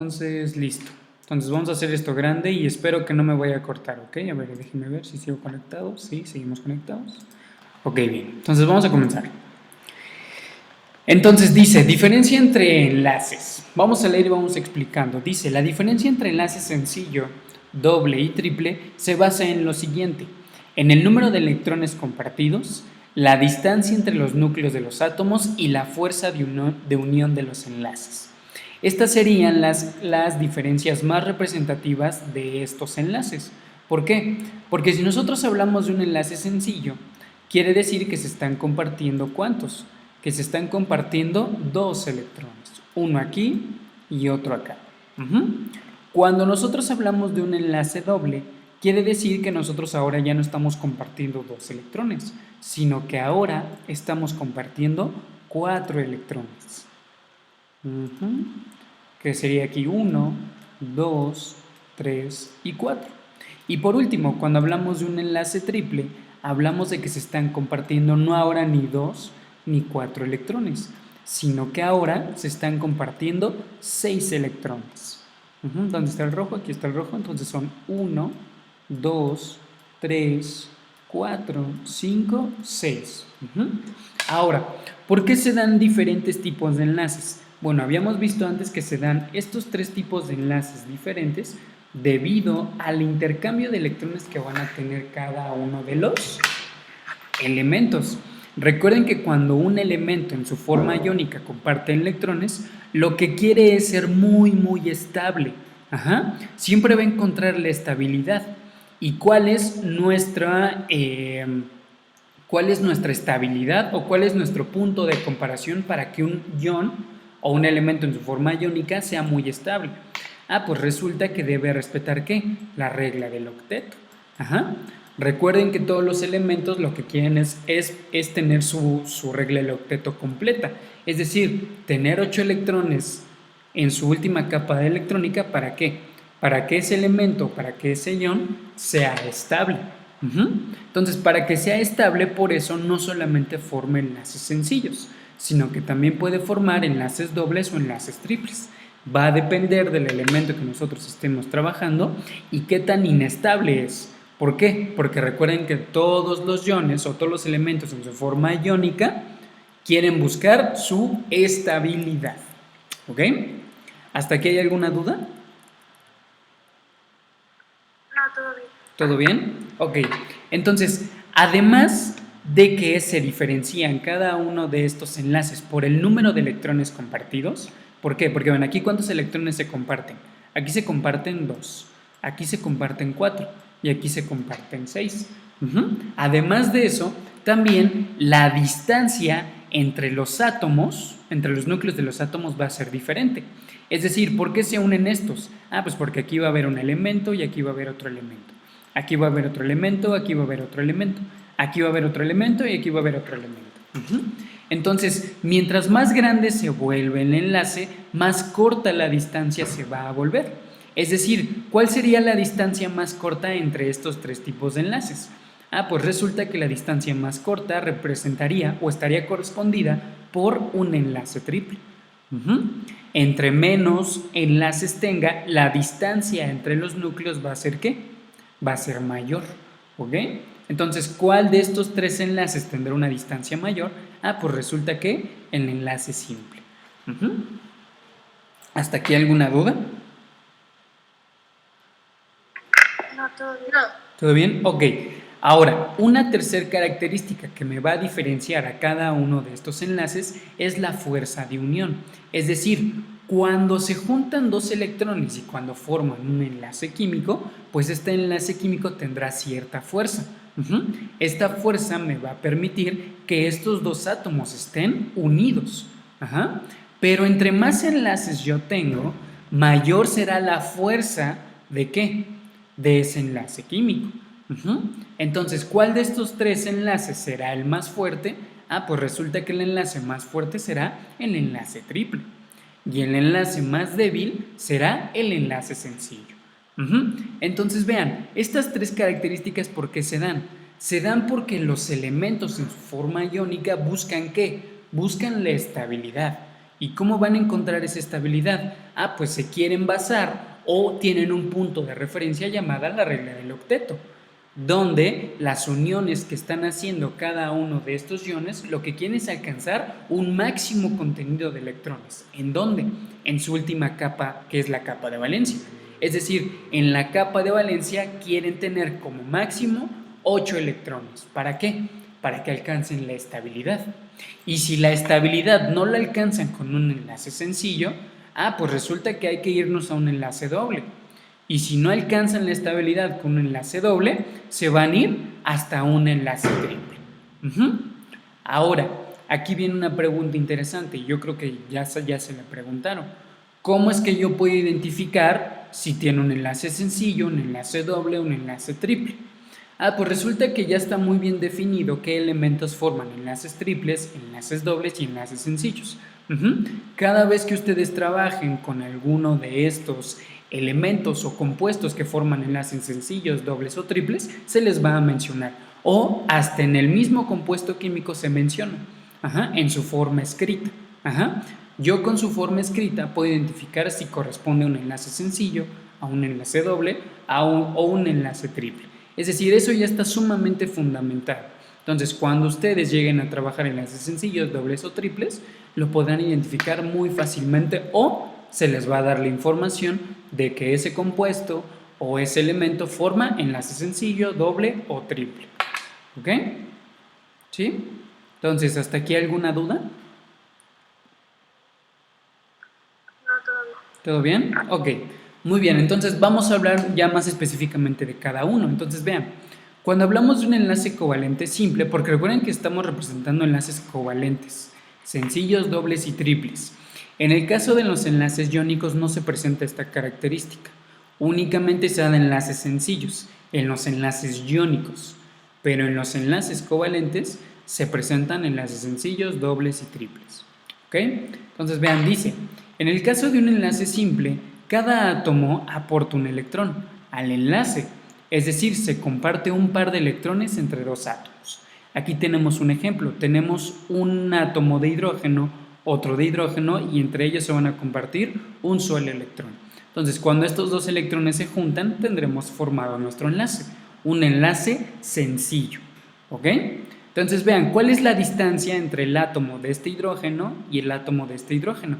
Entonces, listo. Entonces vamos a hacer esto grande y espero que no me vaya a cortar, ¿ok? A ver, déjenme ver si sigo conectado. Sí, seguimos conectados. Ok, bien. Entonces vamos a comenzar. Entonces dice, diferencia entre enlaces. Vamos a leer y vamos explicando. Dice, la diferencia entre enlaces sencillo, doble y triple se basa en lo siguiente. En el número de electrones compartidos, la distancia entre los núcleos de los átomos y la fuerza de unión de los enlaces. Estas serían las diferencias más representativas de estos enlaces. ¿Por qué? Porque si nosotros hablamos de un enlace sencillo, quiere decir que se están compartiendo ¿cuántos? Que se están compartiendo dos electrones, uno aquí y otro acá. Cuando nosotros hablamos de un enlace doble, quiere decir que nosotros ahora ya no estamos compartiendo dos electrones, sino que ahora estamos compartiendo 4 electrones. Que sería aquí 1, 2, 3 y 4. Y por último, cuando hablamos de un enlace triple, hablamos de que se están compartiendo no ahora ni 2 ni 4 electrones, sino que ahora se están compartiendo 6 electrones. ¿Dónde está el rojo? Aquí está el rojo, entonces son 1, 2, 3, 4, 5, 6. Ahora, ¿por qué se dan diferentes tipos de enlaces? Bueno, habíamos visto antes que se dan estos tres tipos de enlaces diferentes debido al intercambio de electrones que van a tener cada uno de los elementos. Recuerden que cuando un elemento en su forma iónica comparte electrones, lo que quiere es ser muy estable. Siempre va a encontrar la estabilidad. ¿Y cuál es nuestra estabilidad o cuál es nuestro punto de comparación para que un ion o un elemento en su forma iónica sea muy estable? Pues resulta que debe respetar ¿qué? La regla del octeto. Recuerden que todos los elementos lo que quieren es tener su regla del octeto completa, es decir, tener 8 electrones en su última capa de electrónica. ¿Para qué? Para que ese elemento, para que ese ion sea estable. Entonces, para que sea estable, por eso no solamente forma enlaces sencillos, sino que también puede formar enlaces dobles o enlaces triples. Va a depender del elemento que nosotros estemos trabajando y qué tan inestable es. ¿Por qué? Porque recuerden que todos los iones o todos los elementos en su forma iónica quieren buscar su estabilidad. ¿Ok? ¿Hasta aquí hay alguna duda? No, todo bien. ¿Todo bien? Ok. Entonces, además de que se diferencian cada uno de estos enlaces por el número de electrones compartidos, ¿por qué? Porque bueno, aquí ¿cuántos electrones se comparten? Aquí se comparten 2, aquí se comparten 4 y aquí se comparten 6. Además de eso, también la distancia entre los átomos, entre los núcleos de los átomos va a ser diferente. Es decir, ¿por qué se unen estos? Pues porque aquí va a haber un elemento y aquí va a haber otro elemento. Aquí va a haber otro elemento, aquí va a haber otro elemento. Aquí va a haber otro elemento y aquí va a haber otro elemento. Entonces, mientras más grande se vuelve el enlace, más corta la distancia se va a volver. Es decir, ¿cuál sería la distancia más corta entre estos tres tipos de enlaces? Pues resulta que la distancia más corta representaría o estaría correspondida por un enlace triple. Entre menos enlaces tenga, la distancia entre los núcleos va a ser ¿qué? Va a ser mayor. ¿Ok? Entonces, ¿cuál de estos tres enlaces tendrá una distancia mayor? Pues resulta que el enlace simple. ¿Hasta aquí alguna duda? No, todo bien. ¿Todo bien? Ok. Ahora, una tercera característica que me va a diferenciar a cada uno de estos enlaces es la fuerza de unión. Es decir, cuando se juntan dos electrones y cuando forman un enlace químico, pues este enlace químico tendrá cierta fuerza. Esta fuerza me va a permitir que estos dos átomos estén unidos. Pero entre más enlaces yo tengo, mayor será la fuerza ¿de qué? De ese enlace químico. Entonces, ¿cuál de estos tres enlaces será el más fuerte? Pues resulta que el enlace más fuerte será el enlace triple. Y el enlace más débil será el enlace sencillo. Entonces, vean, estas tres características, ¿por qué se dan? Se dan porque los elementos en su forma iónica buscan ¿qué? Buscan la estabilidad. ¿Y cómo van a encontrar esa estabilidad? Pues se quieren basar o tienen un punto de referencia llamada la regla del octeto, donde las uniones que están haciendo cada uno de estos iones lo que quieren es alcanzar un máximo contenido de electrones. ¿En dónde? En su última capa, que es la capa de valencia. Es decir, en la capa de valencia quieren tener como máximo 8 electrones. ¿Para qué? Para que alcancen la estabilidad. Y si la estabilidad no la alcanzan con un enlace sencillo, pues resulta que hay que irnos a un enlace doble. Y si no alcanzan la estabilidad con un enlace doble, se van a ir hasta un enlace triple. Ahora, aquí viene una pregunta interesante y yo creo que ya se la preguntaron. ¿Cómo es que yo puedo identificar si tiene un enlace sencillo, un enlace doble o un enlace triple? Pues resulta que ya está muy bien definido qué elementos forman enlaces triples, enlaces dobles y enlaces sencillos. Cada vez que ustedes trabajen con alguno de estos elementos o compuestos que forman enlaces sencillos, dobles o triples, se les va a mencionar. O hasta en el mismo compuesto químico se menciona, en su forma escrita. Yo con su forma escrita puedo identificar si corresponde a un enlace sencillo, a un enlace doble o un enlace triple. Es decir, eso ya está sumamente fundamentado. Entonces, cuando ustedes lleguen a trabajar enlaces sencillos, dobles o triples, lo podrán identificar muy fácilmente o se les va a dar la información de que ese compuesto o ese elemento forma enlace sencillo, doble o triple. ¿Ok? ¿Sí? Entonces, ¿hasta aquí alguna duda? No, todo bien. ¿Todo bien? Ok, muy bien, entonces vamos a hablar ya más específicamente de cada uno. Entonces vean, cuando hablamos de un enlace covalente simple, porque recuerden que estamos representando enlaces covalentes, sencillos, dobles y triples. En el caso de los enlaces iónicos no se presenta esta característica, únicamente se dan enlaces sencillos, en los enlaces iónicos, pero en los enlaces covalentes se presentan enlaces sencillos, dobles y triples. ¿Ok? Entonces vean, dice, en el caso de un enlace simple, cada átomo aporta un electrón al enlace, es decir, se comparte un par de electrones entre dos átomos. Aquí tenemos un ejemplo, tenemos un átomo de hidrógeno, otro de hidrógeno y entre ellos se van a compartir un solo electrón. Entonces, cuando estos dos electrones se juntan, tendremos formado nuestro enlace, un enlace sencillo. ¿Ok? Entonces vean, ¿cuál es la distancia entre el átomo de este hidrógeno y el átomo de este hidrógeno?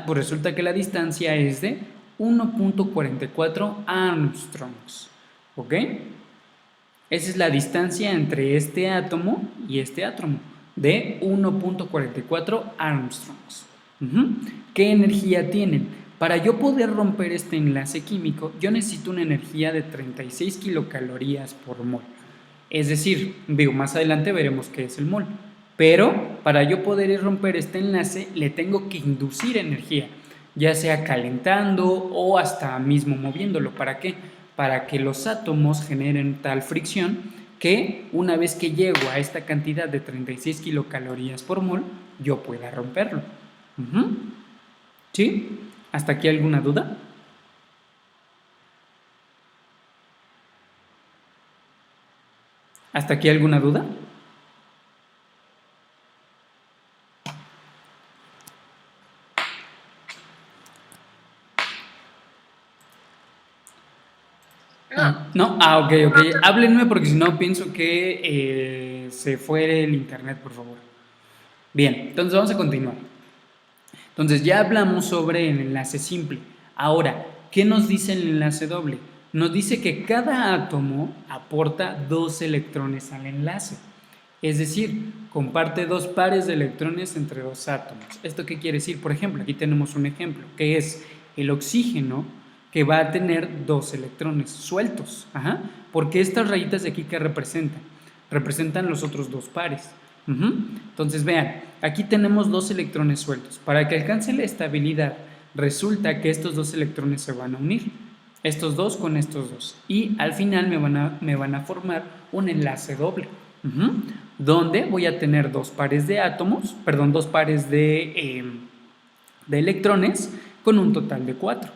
Pues resulta que la distancia es de 1.44 Armstrongs. ¿Ok? Esa es la distancia entre este átomo y este átomo, de 1.44 Armstrongs. ¿Qué energía tienen? Para yo poder romper este enlace químico, yo necesito una energía de 36 kilocalorías por mol. Es decir, más adelante veremos qué es el mol. Pero para yo poder romper este enlace, le tengo que inducir energía, ya sea calentando o hasta mismo moviéndolo. ¿Para qué? Para que los átomos generen tal fricción que una vez que llego a esta cantidad de 36 kilocalorías por mol, yo pueda romperlo. ¿Sí? ¿Hasta aquí alguna duda? ¿Hasta aquí alguna duda? ¿No? Ok. Háblenme porque si no pienso que se fue el internet, por favor. Bien, entonces vamos a continuar. Entonces ya hablamos sobre el enlace simple. Ahora, ¿qué nos dice el enlace doble? Nos dice que cada átomo aporta 2 electrones al enlace. Es decir, comparte 2 pares de electrones entre 2 átomos. ¿Esto qué quiere decir? Por ejemplo, aquí tenemos un ejemplo, que es el oxígeno, que va a tener 2 electrones sueltos. Porque estas rayitas de aquí, ¿qué representan? Representan los otros 2 pares. Entonces vean, aquí tenemos 2 electrones sueltos. Para que alcance la estabilidad, resulta que estos 2 electrones se van a unir, estos 2 con estos 2, y al final me van a formar un enlace doble, donde voy a tener 2 pares de átomos, perdón, 2 pares de electrones con un total de 4.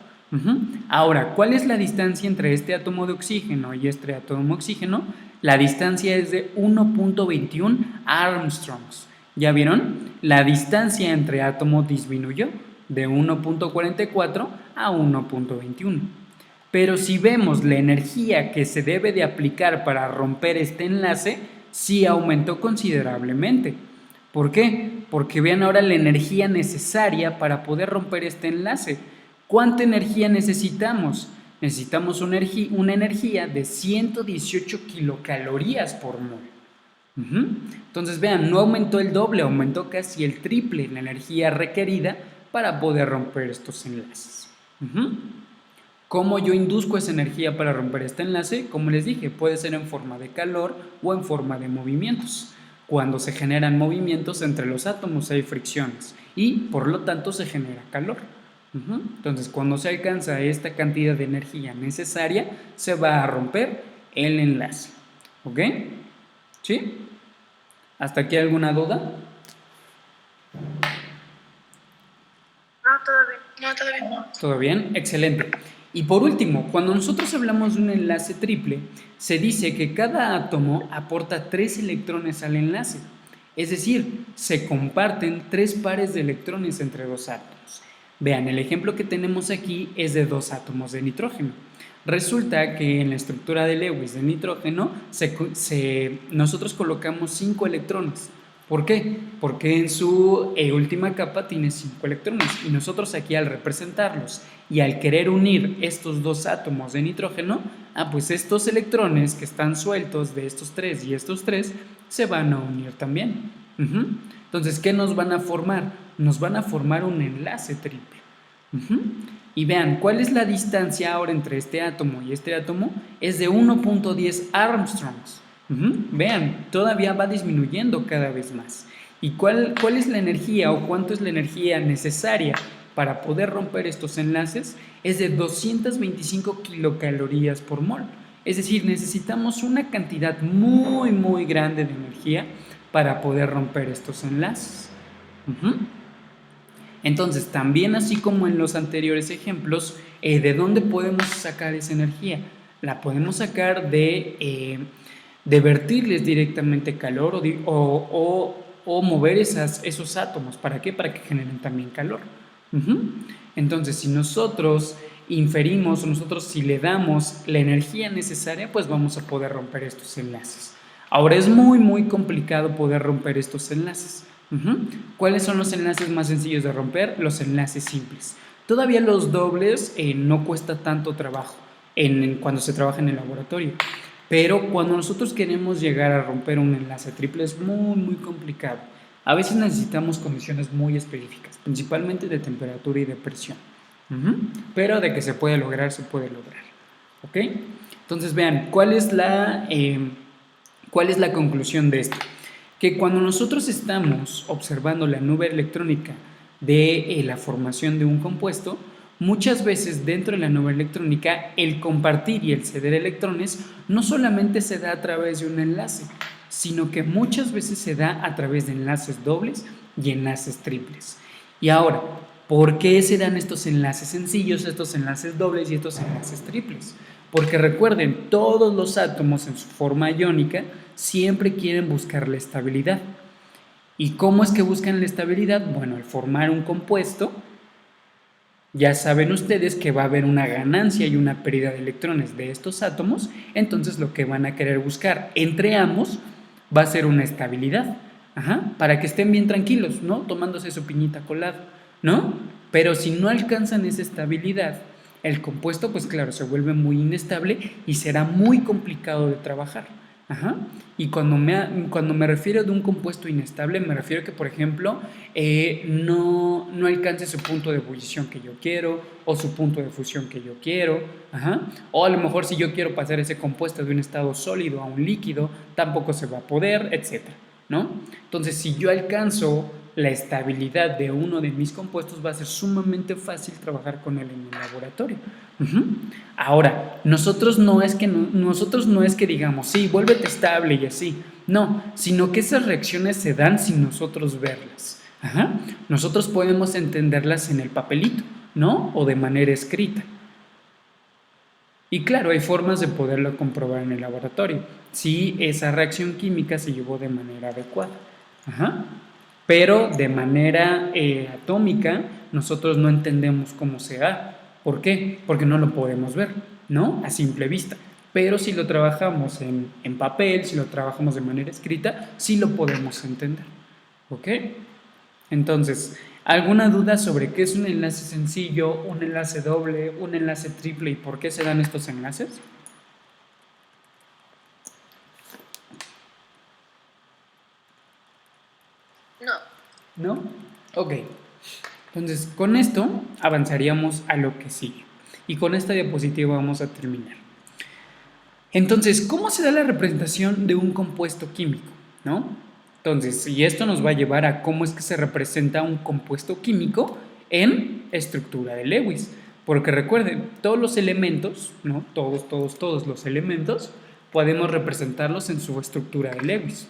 Ahora, ¿cuál es la distancia entre este átomo de oxígeno y este átomo de oxígeno? La distancia es de 1.21 Armstrongs. ¿Ya vieron? La distancia entre átomos disminuyó de 1.44 a 1.21. Pero si vemos la energía que se debe de aplicar para romper este enlace, sí aumentó considerablemente. ¿Por qué? Porque vean ahora la energía necesaria para poder romper este enlace. ¿Cuánta energía necesitamos? Necesitamos una energía de 118 kilocalorías por mol. Entonces vean, no aumentó el doble, aumentó casi el triple la energía requerida para poder romper estos enlaces. ¿Cómo yo induzco esa energía para romper este enlace? Como les dije, puede ser en forma de calor o en forma de movimientos. Cuando se generan movimientos entre los átomos hay fricciones y por lo tanto se genera calor. Entonces cuando se alcanza esta cantidad de energía necesaria se va a romper el enlace. ¿Ok? ¿Sí? ¿Hasta aquí alguna duda? No, todo bien. No, todo bien. ¿Todo bien? Excelente. Y por último, cuando nosotros hablamos de un enlace triple, se dice que cada átomo aporta 3 electrones al enlace. Es decir, se comparten 3 pares de electrones entre dos átomos. Vean, el ejemplo que tenemos aquí es de 2 átomos de nitrógeno. Resulta que en la estructura de Lewis de nitrógeno nosotros colocamos 5 electrones. ¿Por qué? Porque en su última capa tiene 5 electrones y nosotros aquí al representarlos y al querer unir estos 2 átomos de nitrógeno, pues estos electrones que están sueltos de estos 3 y estos 3 se van a unir también. Entonces, ¿qué nos van a formar? Nos van a formar un enlace triple. Y vean, ¿cuál es la distancia ahora entre este átomo y este átomo? Es de 1.10 Armstrongs. Vean, todavía va disminuyendo cada vez más. ¿Y cuál es la energía o cuánto es la energía necesaria para poder romper estos enlaces? Es de 225 kilocalorías por mol. Es decir, necesitamos una cantidad muy, muy grande de energía para poder romper estos enlaces. Entonces, también así como en los anteriores ejemplos, ¿de dónde podemos sacar esa energía? La podemos sacar de vertirles directamente calor o mover esos átomos. ¿Para qué? Para que generen también calor. Entonces, si nosotros inferimos, si le damos la energía necesaria, pues vamos a poder romper estos enlaces. Ahora es muy, muy complicado poder romper estos enlaces. ¿Cuáles son los enlaces más sencillos de romper? Los enlaces simples. Todavía los dobles no cuesta tanto trabajo cuando se trabaja en el laboratorio. Pero cuando nosotros queremos llegar a romper un enlace triple es muy, muy complicado. A veces necesitamos condiciones muy específicas, principalmente de temperatura y de presión. Pero de que se puede lograr, se puede lograr. ¿Ok? Entonces vean, ¿cuál es la conclusión de esto? Que cuando nosotros estamos observando la nube electrónica de la formación de un compuesto, muchas veces dentro de la nube electrónica el compartir y el ceder electrones no solamente se da a través de un enlace, sino que muchas veces se da a través de enlaces dobles y enlaces triples. Y ahora, ¿por qué se dan estos enlaces sencillos, estos enlaces dobles y estos enlaces triples? Porque recuerden, todos los átomos en su forma iónica siempre quieren buscar la estabilidad. ¿Y cómo es que buscan la estabilidad? Bueno, al formar un compuesto, ya saben ustedes que va a haber una ganancia y una pérdida de electrones de estos átomos, entonces lo que van a querer buscar entre ambos va a ser una estabilidad, para que estén bien tranquilos, ¿no? Tomándose su piñita colada, ¿no? Pero si no alcanzan esa estabilidad, el compuesto, pues claro, se vuelve muy inestable y será muy complicado de trabajar. Y cuando me refiero de un compuesto inestable, me refiero a que, por ejemplo, no alcance su punto de ebullición que yo quiero o su punto de fusión que yo quiero. O a lo mejor si yo quiero pasar ese compuesto de un estado sólido a un líquido, tampoco se va a poder, etc., ¿no? Entonces, si yo alcanzo la estabilidad de uno de mis compuestos, va a ser sumamente fácil trabajar con él en el laboratorio. Ahora, nosotros no es que digamos, sí, vuélvete estable y así, no, sino que esas reacciones se dan sin nosotros verlas. Nosotros podemos entenderlas en el papelito, ¿no? O de manera escrita. Y claro, hay formas de poderlo comprobar en el laboratorio, si esa reacción química se llevó de manera adecuada. pero de manera atómica nosotros no entendemos cómo se da. ¿Por qué? Porque no lo podemos ver, ¿no? A simple vista. Pero si lo trabajamos en papel, si lo trabajamos de manera escrita, sí lo podemos entender. ¿Ok? Entonces, ¿alguna duda sobre qué es un enlace sencillo, un enlace doble, un enlace triple y por qué se dan estos enlaces? No. ¿No? Ok. Entonces, con esto avanzaríamos a lo que sigue. Y con esta diapositiva vamos a terminar. Entonces, ¿cómo se da la representación de un compuesto químico? ¿No? Entonces, y esto nos va a llevar a cómo es que se representa un compuesto químico en estructura de Lewis. Porque recuerden, todos los elementos, ¿no? Todos los elementos, podemos representarlos en su estructura de Lewis.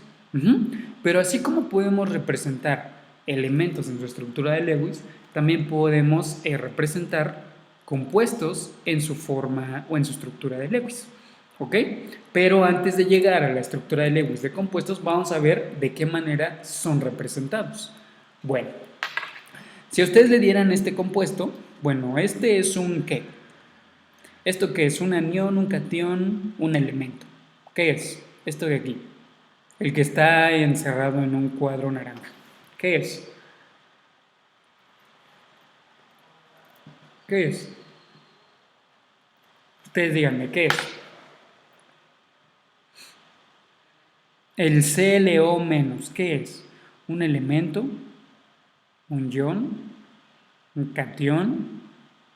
Pero así como podemos representar elementos en su estructura de Lewis, también podemos representar compuestos en su forma o en su estructura de Lewis. ¿Ok? Pero antes de llegar a la estructura de Lewis de compuestos, vamos a ver de qué manera son representados. Bueno, si a ustedes le dieran este compuesto, bueno, este es un ¿qué? ¿Esto qué es? Un anión, un catión, un elemento. ¿Qué es? Esto de aquí. El que está encerrado en un cuadro naranja. ¿Qué es? ¿Qué es? Ustedes díganme, ¿qué es? El CLO menos, ¿qué es? Un elemento, un ion, un catión,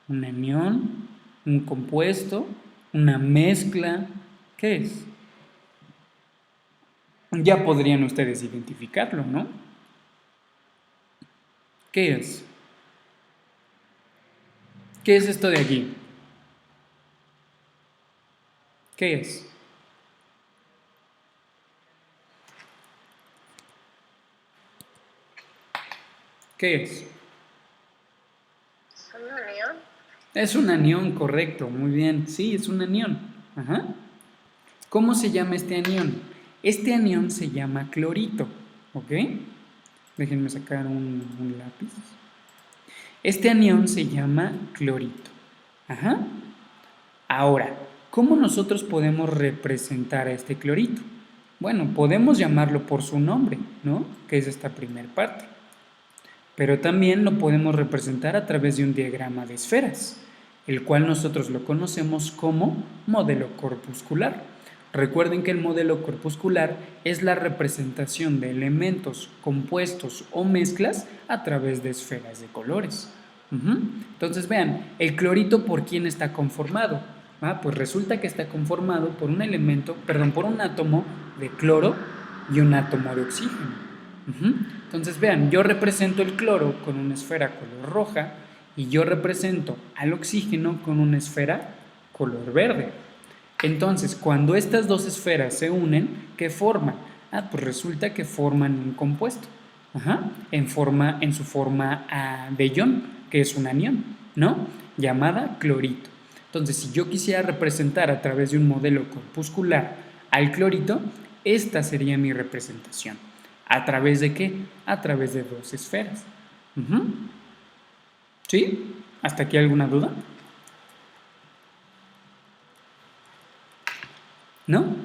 un anión, un compuesto, una mezcla, ¿qué es? Ya podrían ustedes identificarlo, ¿no? ¿Qué es? ¿Qué es esto de aquí? ¿Qué es? ¿Qué es? ¿Un anión? Es un anión, correcto, muy bien. Sí, es un anión. Ajá. ¿Cómo se llama este anión? Este anión se llama clorito, ¿ok? Déjenme sacar un lápiz. Este anión se llama clorito. Ajá. Ahora, ¿cómo nosotros podemos representar a este clorito? Bueno, podemos llamarlo por su nombre, ¿no? Que es esta primera parte. Pero también lo podemos representar a través de un diagrama de esferas, el cual nosotros lo conocemos como modelo corpuscular. Recuerden que el modelo corpuscular es la representación de elementos, compuestos o mezclas a través de esferas de colores. Entonces vean, el clorito ¿por quién está conformado? Pues resulta que está conformado por un elemento, perdón, por un átomo de cloro y un átomo de oxígeno. Entonces vean, yo represento el cloro con una esfera color roja y yo represento al oxígeno con una esfera color verde. Entonces, cuando estas dos esferas se unen, ¿qué forman? Pues resulta que forman un compuesto, en su forma de ion, que es un anión, ¿no? Llamada clorito. Entonces, si yo quisiera representar a través de un modelo corpuscular al clorito, esta sería mi representación. ¿A través de qué? A través de dos esferas. ¿Sí? ¿Hasta aquí alguna duda? ¿No?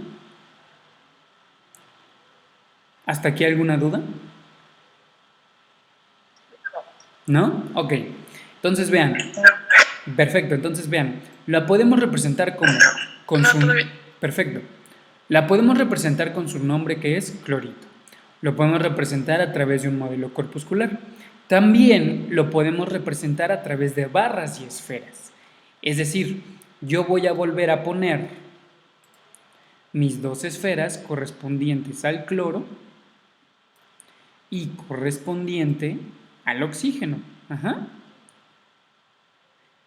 ¿Hasta aquí alguna duda? ¿No? Ok. Entonces vean. Perfecto, entonces vean. La podemos representar con su... Perfecto. La podemos representar con su nombre que es clorito. Lo podemos representar a través de un modelo corpuscular. También lo podemos representar a través de barras y esferas. Es decir, yo voy a volver a poner mis dos esferas correspondientes al cloro y correspondiente al oxígeno.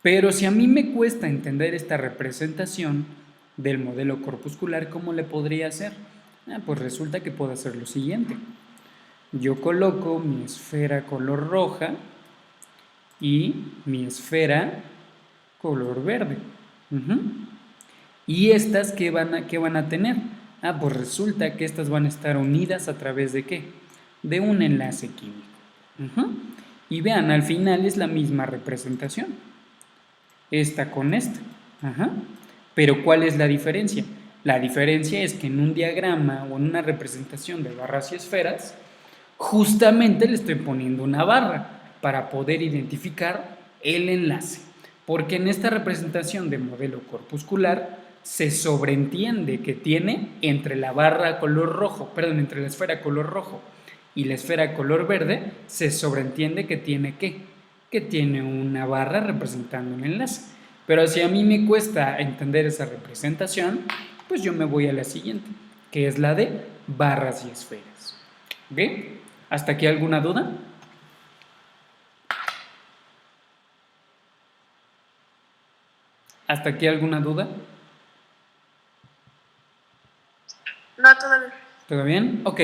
Pero si a mí me cuesta entender esta representación del modelo corpuscular, ¿cómo le podría hacer? Pues resulta que puedo hacer lo siguiente. Yo coloco mi esfera color roja y mi esfera color verde. ¿Y estas qué van a tener? Pues resulta que estas van a estar unidas a través de ¿qué? de un enlace químico. Ujú. Y vean, al final es la misma representación. Esta con esta. Ajá. Pero ¿cuál es la diferencia? La diferencia es que en un diagrama o en una representación de barras y esferas, justamente le estoy poniendo una barra para poder identificar el enlace. Porque en esta representación de modelo corpuscular se sobreentiende que tiene entre la barra color rojo, perdón, entre la esfera color rojo y la esfera color verde, se sobreentiende que tiene ¿qué? Que tiene una barra representando un enlace. Pero si a mí me cuesta entender esa representación, pues yo me voy a la siguiente, que es la de barras y esferas. ¿Ok? ¿Hasta aquí alguna duda? ¿Hasta aquí alguna duda? No, todavía. ¿Todo bien? Ok.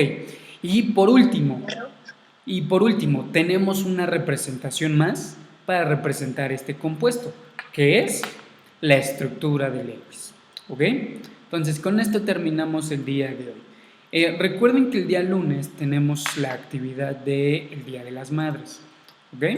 Y por último, tenemos una representación más para representar este compuesto, que es la estructura de Lewis. ¿Ok? Entonces, con esto terminamos el día de hoy. Recuerden que el día lunes tenemos la actividad del Día de las Madres.